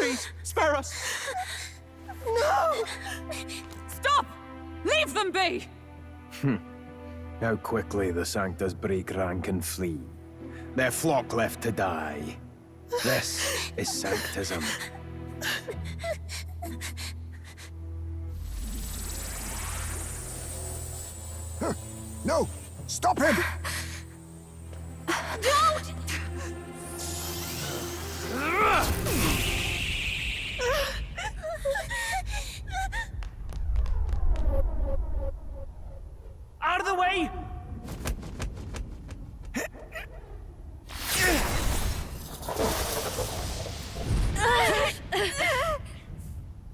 Please, spare us! No! Stop! Leave them be! How quickly the Sanctus break rank and flee. Their flock left to die. This is Sanctism. No! Stop him! Don't! Out of the way!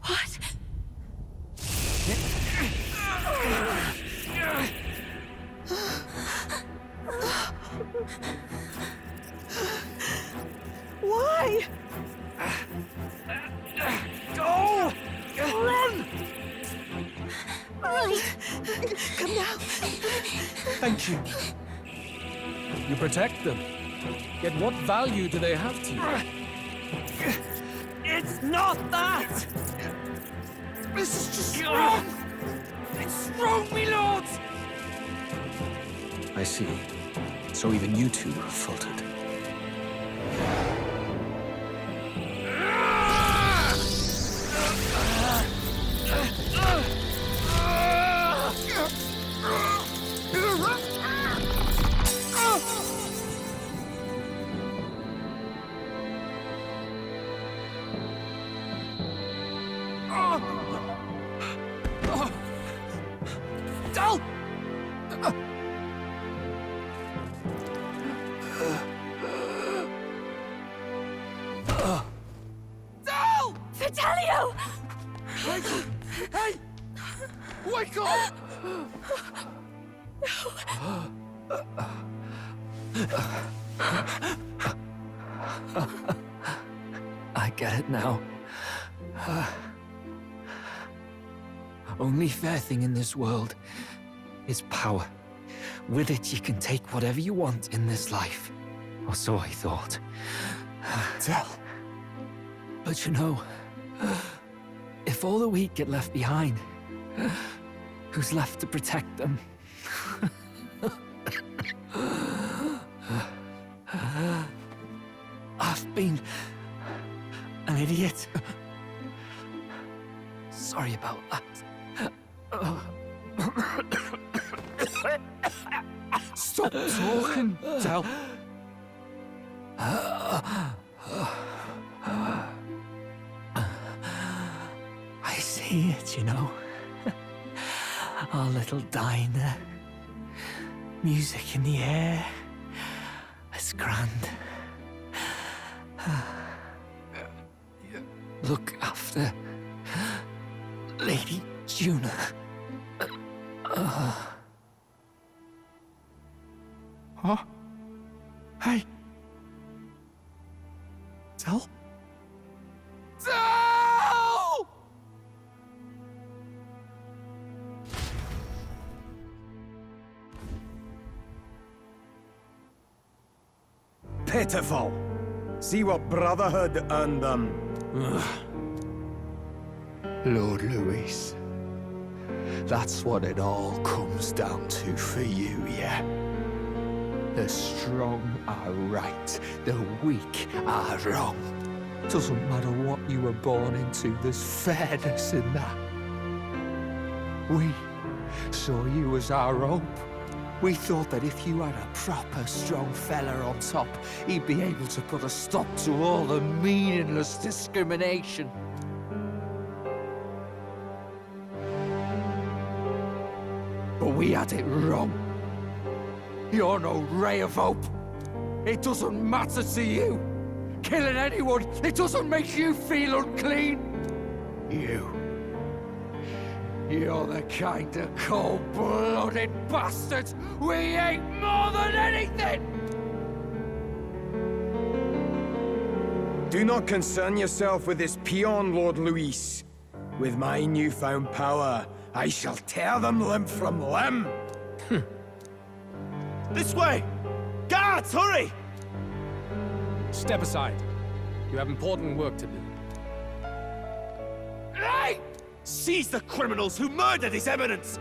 What? Why? Go! Run! Right. Come now. Thank you. You protect them. Yet what value do they have to you? It's not that! This is just wrong! It's wrong, me lords! I see. So even you two have faltered. Dal! Dal! Fidelio! Hey! Wake up! I get it now. Only fair thing in this world is power. With it, you can take whatever you want in this life. Or so I thought. Tell. But you know, if all the weak get left behind, who's left to protect them? I've been an idiot. Sorry about that. Stop talking, Dal. I see it, you know. Our little diner. Music in the air. It's grand. Look after Lady Juna. Huh? Hey! Dal? Dal! Pitiful. See what brotherhood earned them. Lord Louis. That's what it all comes down to for you, yeah? The strong are right, the weak are wrong. Doesn't matter what you were born into, there's fairness in that. We saw you as our hope. We thought that if you had a proper strong fella on top, he'd be able to put a stop to all the meaningless discrimination. But we had it wrong. You're no ray of hope. It doesn't matter to you. Killing anyone, it doesn't make you feel unclean. You're the kind of cold-blooded bastards we hate more than anything! Do not concern yourself with this peon, Lord Luis. With my newfound power, I shall tear them limb from limb. This way! Guards, hurry! Step aside. You have important work to do. Hey! Seize the criminals who murdered His Eminence!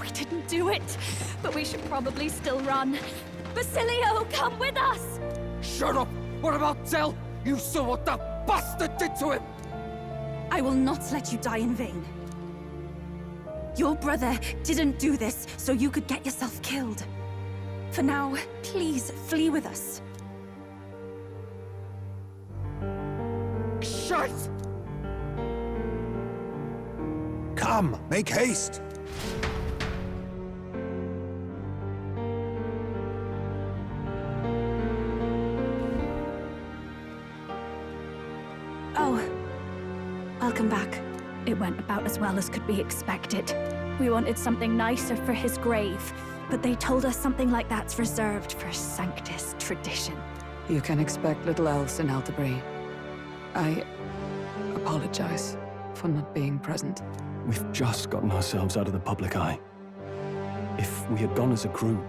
We didn't do it, but we should probably still run. Basilio, come with us! Shut up! What about Zell? You saw what that bastard did to him! I will not let you die in vain. Your brother didn't do this so you could get yourself killed. For now, please flee with us. Shite! Come, make haste! Oh, welcome back. It went about as well as could be expected. We wanted something nicer for his grave, but they told us something like that's reserved for Sanctus tradition. You can expect little else in Altabri. I apologize for not being present. We've just gotten ourselves out of the public eye. If we had gone as a group,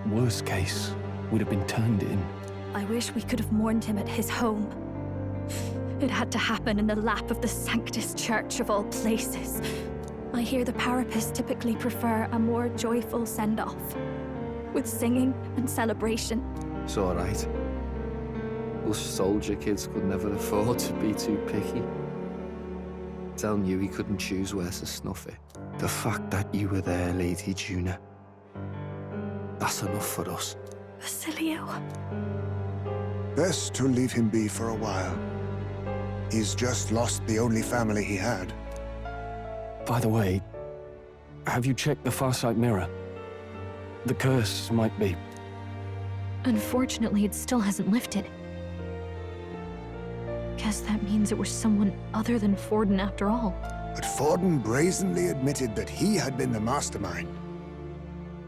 worst case, we'd have been turned in. I wish we could have mourned him at his home. It had to happen in the lap of the Sanctus Church of all places. I hear the Parapists typically prefer a more joyful send-off, with singing and celebration. It's alright. Us soldier kids could never afford to be too picky. Tell knew he couldn't choose where to snuff it. The fact that you were there, Lady Juna, that's enough for us. Basilio. Best to leave him be for a while. He's just lost the only family he had. By the way, have you checked the Farsight mirror? The curse might be... Unfortunately, it still hasn't lifted. Guess that means it was someone other than Forden after all. But Forden brazenly admitted that he had been the mastermind.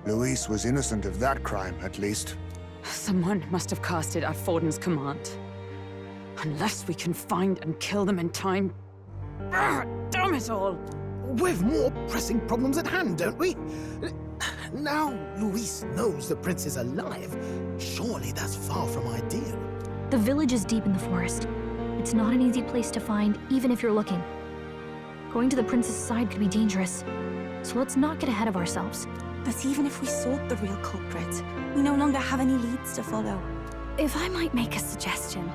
Luis was innocent of that crime, at least. Someone must have cast it at Forden's command. Unless we can find and kill them in time. Damn it all! We've more pressing problems at hand, don't we? Now Luis knows the prince is alive. Surely that's far from ideal. The village is deep in the forest. It's not an easy place to find, even if you're looking. Going to the prince's side could be dangerous. So let's not get ahead of ourselves. But even if we sought the real culprit, we no longer have any leads to follow. If I might make a suggestion,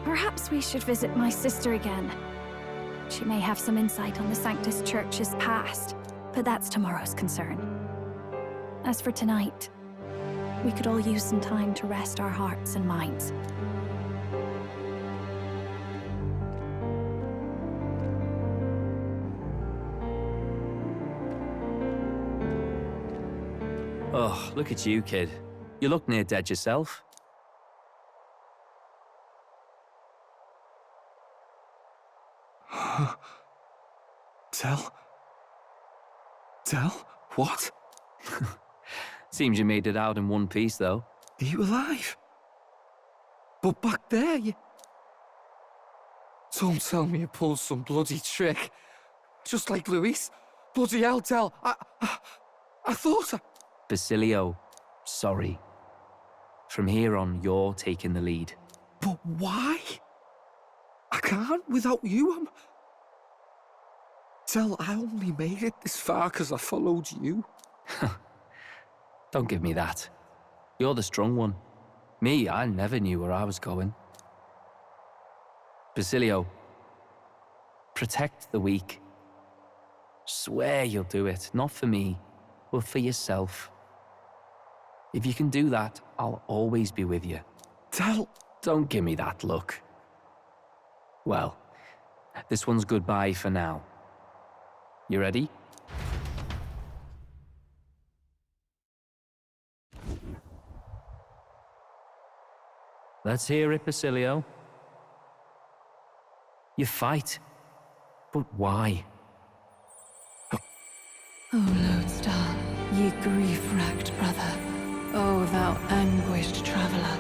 perhaps we should visit my sister again. She may have some insight on the Sanctus Church's past, but that's tomorrow's concern. As for tonight, we could all use some time to rest our hearts and minds. Oh, look at you, kid. You look near dead yourself. Tell? What? Seems you made it out in one piece, though. Are you alive? But back there, you... Don't tell me you pulled some bloody trick. Just like Luis. Bloody hell, Tell. I thought I... Basilio, sorry. From here on, you're taking the lead. But why? I can't without you. Tell, I only made it this far because I followed you. Don't give me that. You're the strong one. Me, I never knew where I was going. Basilio, protect the weak. Swear you'll do it, not for me, but for yourself. If you can do that, I'll always be with you. Tell... Don't give me that look. Well, this one's goodbye for now. You ready? Let's hear it, Basilio. You fight. But why? O Lodestar, ye grief-racked brother, O thou anguished traveler.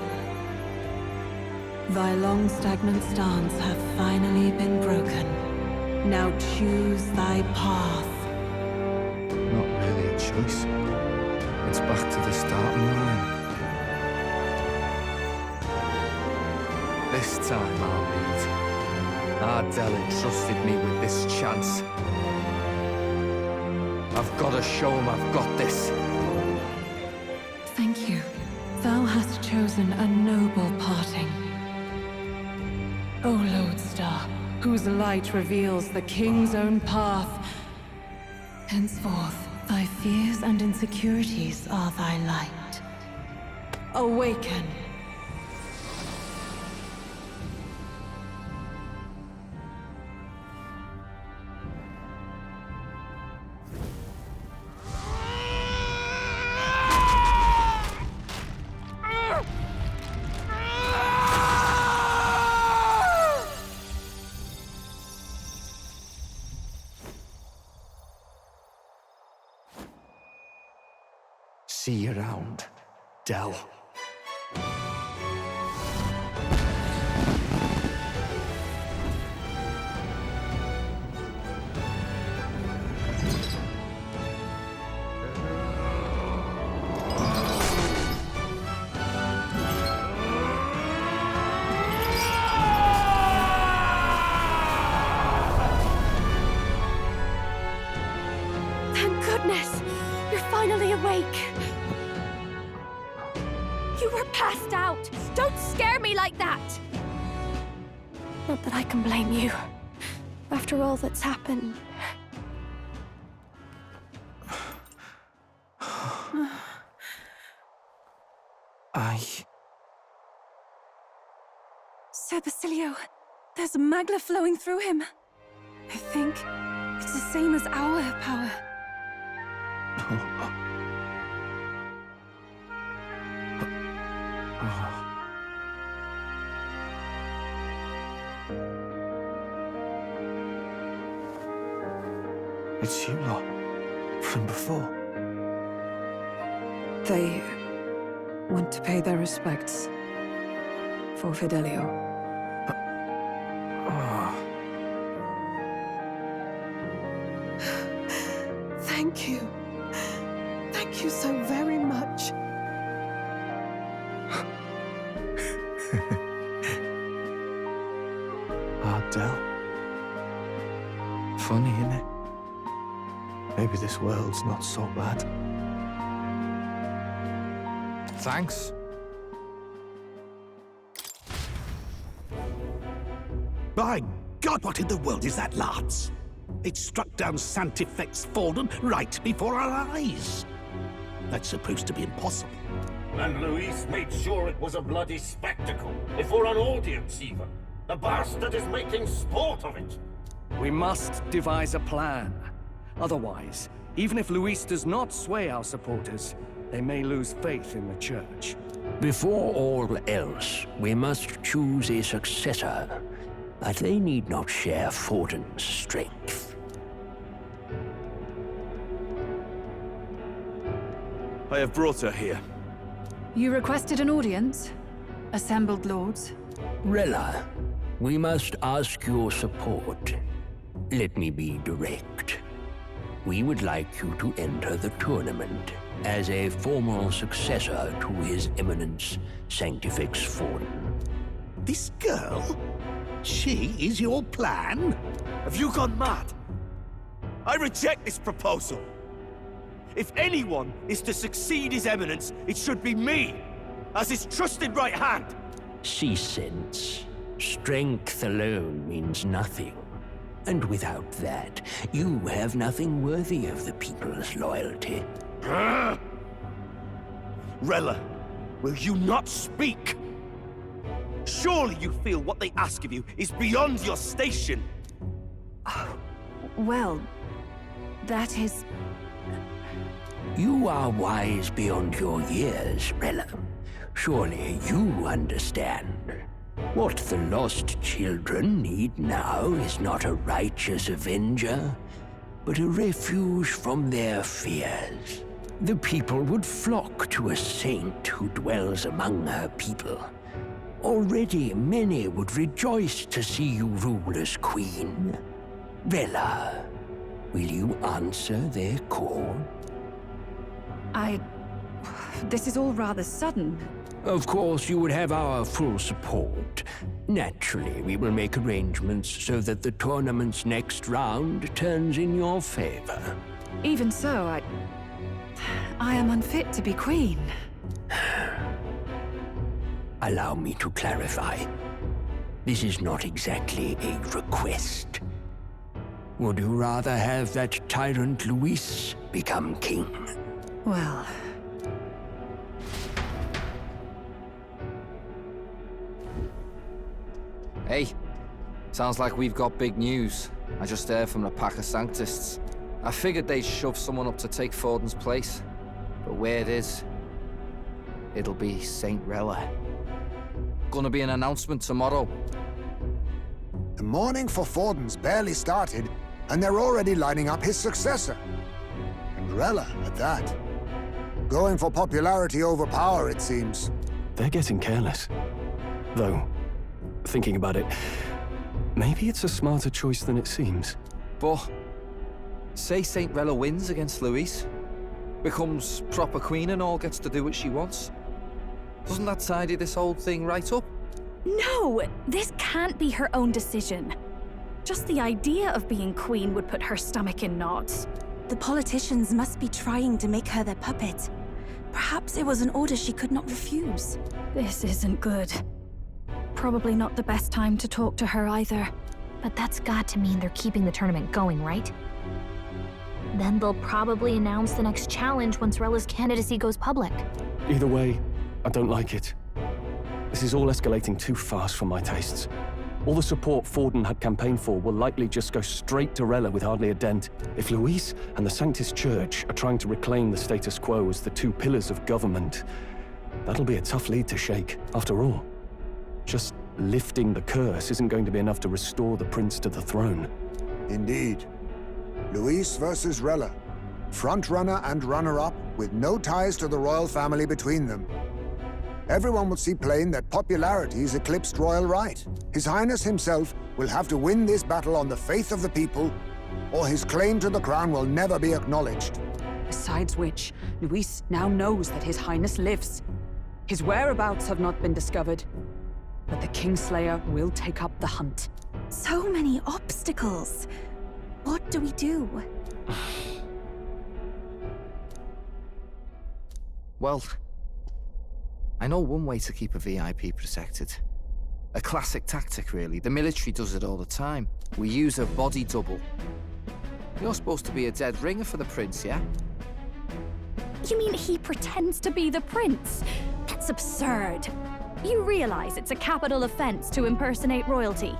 Thy long stagnant stance hath finally been broken. Now choose thy path. Not really a choice. It's back to the starting line. This time I'll lead. Ardell entrusted me with this chance. I've got to show him I've got this. Thank you. Thou hast chosen a noble parting. O Lodestar, whose light reveals the king's own path. Henceforth, thy fears and insecurities are thy light. Awaken. See you around, Dell. Thank goodness! You're finally awake! You were passed out! Don't scare me like that! Not that I can blame you. After all that's happened. Sir Basilio, there's magla flowing through him. I think it's the same as our power. It's you lot, from before. They went to pay their respects for Fidelio. Thank you. Thank you so very much. Ardell. Funny, innit? Maybe this world's not so bad. Thanks. By God, what in the world is that, lads? It struck down Santifex Forden right before our eyes. That's supposed to be impossible. And Luis made sure it was a bloody spectacle, before an audience even. The bastard is making sport of it. We must devise a plan. Otherwise, even if Luis does not sway our supporters, they may lose faith in the Church. Before all else, we must choose a successor. But they need not share Forden's strength. I have brought her here. You requested an audience? Assembled lords? Rella, we must ask your support. Let me be direct. We would like you to enter the tournament as a formal successor to His Eminence Sanctifex Forden. This girl? She is your plan? Have you gone mad? I reject this proposal. If anyone is to succeed His Eminence, it should be me, as his trusted right hand. See sense. Strength alone means nothing. And without that, you have nothing worthy of the people's loyalty. Rella, will you not speak? Surely you feel what they ask of you is beyond your station. Well, that is... You are wise beyond your years, Rella. Surely you understand. What the lost children need now is not a righteous avenger, but a refuge from their fears. The people would flock to a saint who dwells among her people. Already many would rejoice to see you rule as queen. Rella, will you answer their call? I This is all rather sudden. Of course, you would have our full support. Naturally, we will make arrangements so that the tournament's next round turns in your favor. Even so, I am unfit to be queen. Allow me to clarify. This is not exactly a request. Would you rather have that tyrant Luis become king? Well... Hey, sounds like we've got big news. I just heard from the pack of Sanctists. I figured they'd shove someone up to take Forden's place. But where it is, it'll be Saint Rella. Gonna be an announcement tomorrow. The mourning for Forden's barely started, and they're already lining up his successor. And Rella, at that. Going for popularity over power, it seems. They're getting careless. Though, thinking about it, maybe it's a smarter choice than it seems. But, say Saint Rella wins against Luis, becomes proper queen and all, gets to do what she wants. Doesn't that tidy this whole thing right up? No! This can't be her own decision. Just the idea of being queen would put her stomach in knots. The politicians must be trying to make her their puppet. Perhaps it was an order she could not refuse. This isn't good. Probably not the best time to talk to her either. But that's got to mean they're keeping the tournament going, right? Then they'll probably announce the next challenge once Rella's candidacy goes public. Either way, I don't like it. This is all escalating too fast for my tastes. All the support Forden had campaigned for will likely just go straight to Rella with hardly a dent. If Luis and the Sanctus Church are trying to reclaim the status quo as the two pillars of government, that'll be a tough lead to shake, after all. Just lifting the curse isn't going to be enough to restore the prince to the throne. Indeed. Luis versus Rella. Front-runner and runner-up, with no ties to the royal family between them. Everyone will see plain that popularity's eclipsed royal right. His Highness himself will have to win this battle on the faith of the people, or his claim to the crown will never be acknowledged. Besides which, Luis now knows that His Highness lives. His whereabouts have not been discovered, but the Kingslayer will take up the hunt. So many obstacles. What do we do? Well, I know one way to keep a VIP protected. A classic tactic, really. The military does it all the time. We use a body double. You're supposed to be a dead ringer for the prince, yeah? You mean he pretends to be the prince? That's absurd. You realize it's a capital offense to impersonate royalty.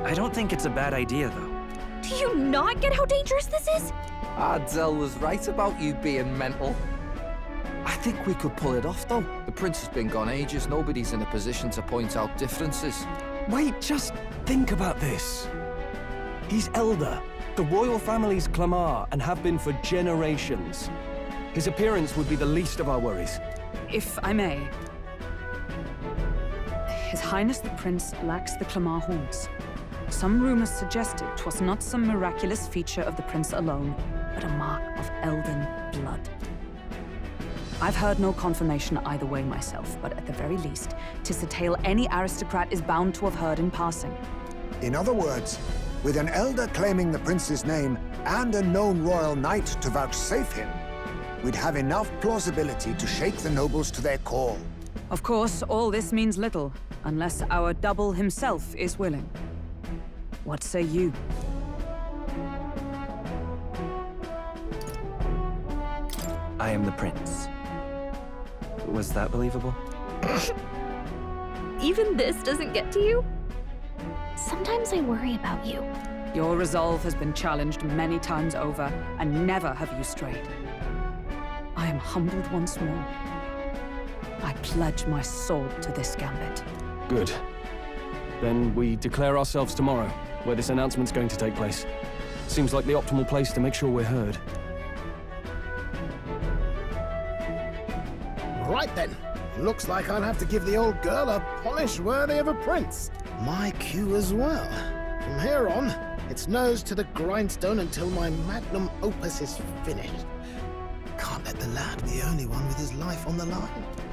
I don't think it's a bad idea, though. Do you not get how dangerous this is? Ardell was right about you being mental. I think we could pull it off, though. The prince has been gone ages. Nobody's in a position to point out differences. Wait, just think about this. He's elder. The royal family's Clamar, and have been for generations. His appearance would be the least of our worries. If I may. His Highness the Prince lacks the Clamar horns. Some rumors suggested 'twas not some miraculous feature of the prince alone, but a mark of elden blood. I've heard no confirmation either way myself, but at the very least, 'tis a tale any aristocrat is bound to have heard in passing. In other words, with an elder claiming the prince's name and a known royal knight to vouchsafe him, we'd have enough plausibility to shake the nobles to their core. Of course, all this means little, unless our double himself is willing. What say you? I am the prince. Was that believable? Even this doesn't get to you? Sometimes I worry about you. Your resolve has been challenged many times over, and never have you strayed. I am humbled once more. I pledge my soul to this gambit. Good. Then we declare ourselves tomorrow, where this announcement's going to take place. Seems like the optimal place to make sure we're heard. Right then. Looks like I'll have to give the old girl a polish worthy of a prince. My cue as well. From here on, its nose to the grindstone until my magnum opus is finished. Can't let the lad be the only one with his life on the line.